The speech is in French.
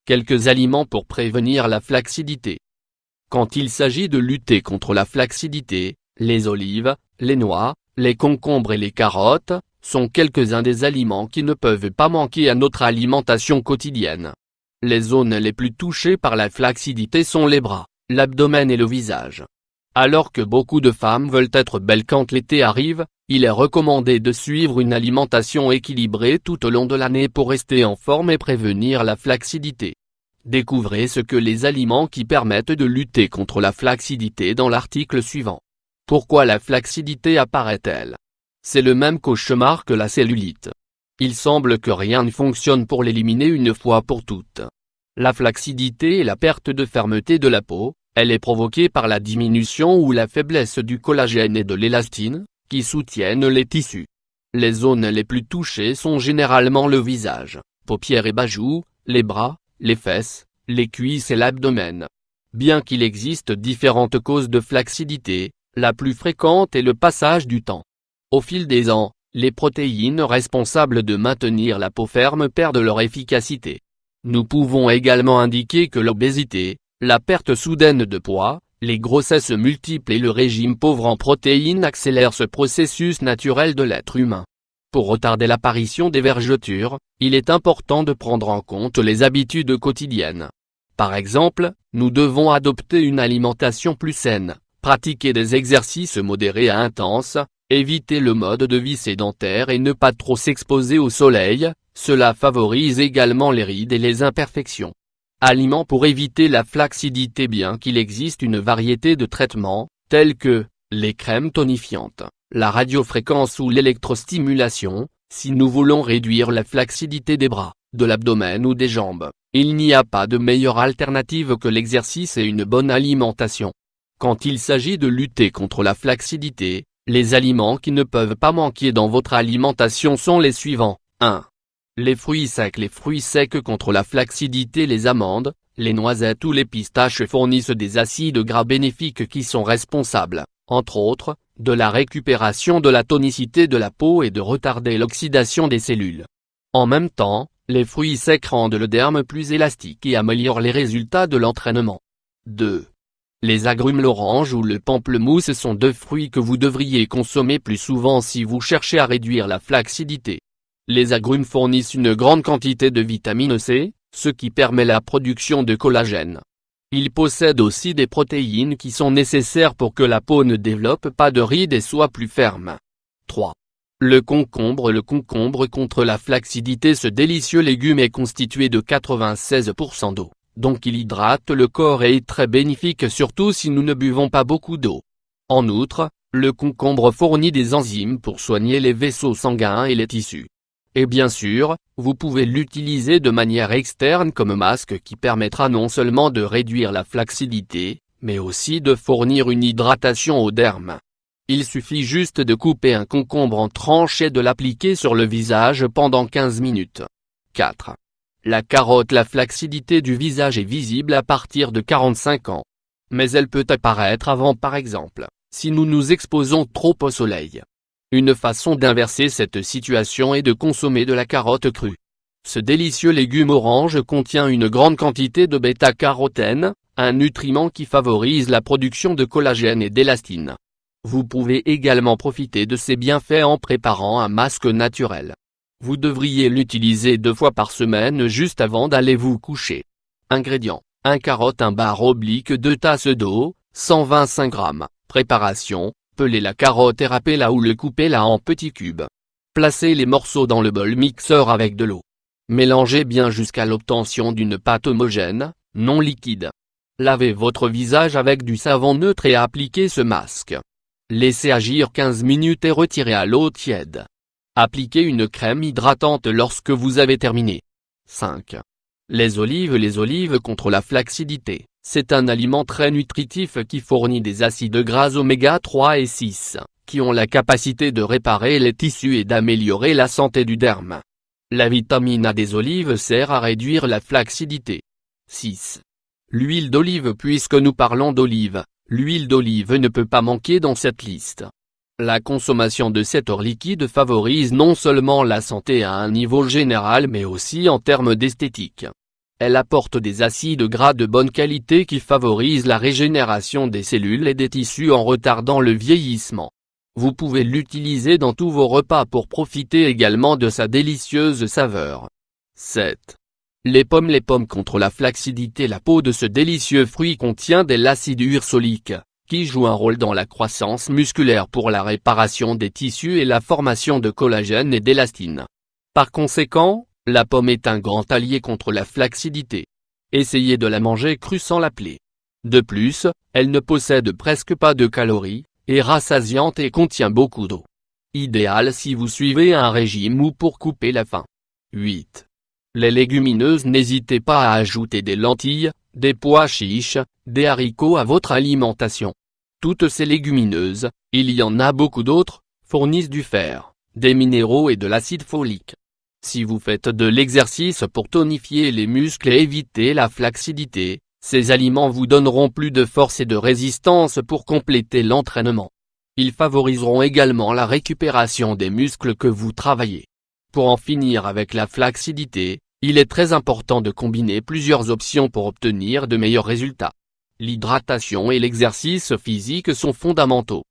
Quelques aliments pour prévenir la flacidité. Quand il s'agit de lutter contre la flacidité, les olives, les noix, les concombres et les carottes sont quelques-uns des aliments qui ne peuvent pas manquer à notre alimentation quotidienne. Les zones les plus touchées par la flacidité sont les bras, l'abdomen et le visage. Alors que beaucoup de femmes veulent être belles quand l'été arrive, il est recommandé de suivre une alimentation équilibrée tout au long de l'année pour rester en forme et prévenir la flacidité. Découvrez ce que les aliments qui permettent de lutter contre la flacidité dans l'article suivant. Pourquoi la flacidité apparaît-elle? C'est le même cauchemar que la cellulite. Il semble que rien ne fonctionne pour l'éliminer une fois pour toutes. La flacidité est la perte de fermeté de la peau, elle est provoquée par la diminution ou la faiblesse du collagène et de l'élastine, qui soutiennent les tissus. Les zones les plus touchées sont généralement le visage, paupières et bajoux, les bras, les fesses, les cuisses et l'abdomen. Bien qu'il existe différentes causes de flacidité, la plus fréquente est le passage du temps. Au fil des ans, les protéines responsables de maintenir la peau ferme perdent leur efficacité. Nous pouvons également indiquer que l'obésité, la perte soudaine de poids, les grossesses multiples et le régime pauvre en protéines accélèrent ce processus naturel de l'être humain. Pour retarder l'apparition des vergetures, il est important de prendre en compte les habitudes quotidiennes. Par exemple, nous devons adopter une alimentation plus saine, pratiquer des exercices modérés à intenses, éviter le mode de vie sédentaire et ne pas trop s'exposer au soleil, cela favorise également les rides et les imperfections. Aliments pour éviter la flacidité. Bien qu'il existe une variété de traitements, tels que les crèmes tonifiantes, la radiofréquence ou l'électrostimulation, si nous voulons réduire la flacidité des bras, de l'abdomen ou des jambes, il n'y a pas de meilleure alternative que l'exercice et une bonne alimentation. Quand il s'agit de lutter contre la flacidité, les aliments qui ne peuvent pas manquer dans votre alimentation sont les suivants. 1. Les fruits secs. Les fruits secs contre la flacidité. Les amandes, les noisettes ou les pistaches fournissent des acides gras bénéfiques qui sont responsables, entre autres, de la récupération de la tonicité de la peau et de retarder l'oxydation des cellules. En même temps, les fruits secs rendent le derme plus élastique et améliorent les résultats de l'entraînement. 2. Les agrumes. L'orange ou le pamplemousse sont deux fruits que vous devriez consommer plus souvent si vous cherchez à réduire la flacidité. Les agrumes fournissent une grande quantité de vitamine C, ce qui permet la production de collagène. Ils possèdent aussi des protéines qui sont nécessaires pour que la peau ne développe pas de rides et soit plus ferme. 3. Le concombre. Le concombre contre la flacidité. Ce délicieux légume est constitué de 96% d'eau, donc il hydrate le corps et est très bénéfique surtout si nous ne buvons pas beaucoup d'eau. En outre, le concombre fournit des enzymes pour soigner les vaisseaux sanguins et les tissus. Et bien sûr, vous pouvez l'utiliser de manière externe comme masque qui permettra non seulement de réduire la flacidité, mais aussi de fournir une hydratation au derme. Il suffit juste de couper un concombre en tranches et de l'appliquer sur le visage pendant 15 minutes. 4. La carotte. La flacidité du visage est visible à partir de 45 ans. Mais elle peut apparaître avant, par exemple, si nous nous exposons trop au soleil. Une façon d'inverser cette situation est de consommer de la carotte crue. Ce délicieux légume orange contient une grande quantité de bêta-carotène, un nutriment qui favorise la production de collagène et d'élastine. Vous pouvez également profiter de ces bienfaits en préparant un masque naturel. Vous devriez l'utiliser 2 fois par semaine juste avant d'aller vous coucher. Ingrédients: 1 carotte, 1 bar oblique, 2 tasses d'eau, 125 g. Préparation: pelez la carotte et râpez-la ou le coupez-la en petits cubes. Placez les morceaux dans le bol mixeur avec de l'eau. Mélangez bien jusqu'à l'obtention d'une pâte homogène, non liquide. Lavez votre visage avec du savon neutre et appliquez ce masque. Laissez agir 15 minutes et retirez à l'eau tiède. Appliquez une crème hydratante lorsque vous avez terminé. 5. Les olives. Les olives contre la flacidité. C'est un aliment très nutritif qui fournit des acides gras oméga 3 et 6, qui ont la capacité de réparer les tissus et d'améliorer la santé du derme. La vitamine A des olives sert à réduire la flacidité. 6. L'huile d'olive. Puisque nous parlons d'olive, l'huile d'olive ne peut pas manquer dans cette liste. La consommation de cet or liquide favorise non seulement la santé à un niveau général mais aussi en termes d'esthétique. Elle apporte des acides gras de bonne qualité qui favorisent la régénération des cellules et des tissus en retardant le vieillissement. Vous pouvez l'utiliser dans tous vos repas pour profiter également de sa délicieuse saveur. 7. Les pommes contre la flacidité. La peau de ce délicieux fruit contient de l'acide ursolique, qui joue un rôle dans la croissance musculaire pour la réparation des tissus et la formation de collagène et d'élastine. Par conséquent, la pomme est un grand allié contre la flacidité. Essayez de la manger crue sans la peler. De plus, elle ne possède presque pas de calories, est rassasiante et contient beaucoup d'eau. Idéal si vous suivez un régime ou pour couper la faim. 8. Les légumineuses. N'hésitez pas à ajouter des lentilles, des pois chiches, des haricots à votre alimentation. Toutes ces légumineuses, il y en a beaucoup d'autres, fournissent du fer, des minéraux et de l'acide folique. Si vous faites de l'exercice pour tonifier les muscles et éviter la flacidité, ces aliments vous donneront plus de force et de résistance pour compléter l'entraînement. Ils favoriseront également la récupération des muscles que vous travaillez. Pour en finir avec la flacidité, il est très important de combiner plusieurs options pour obtenir de meilleurs résultats. L'hydratation et l'exercice physique sont fondamentaux.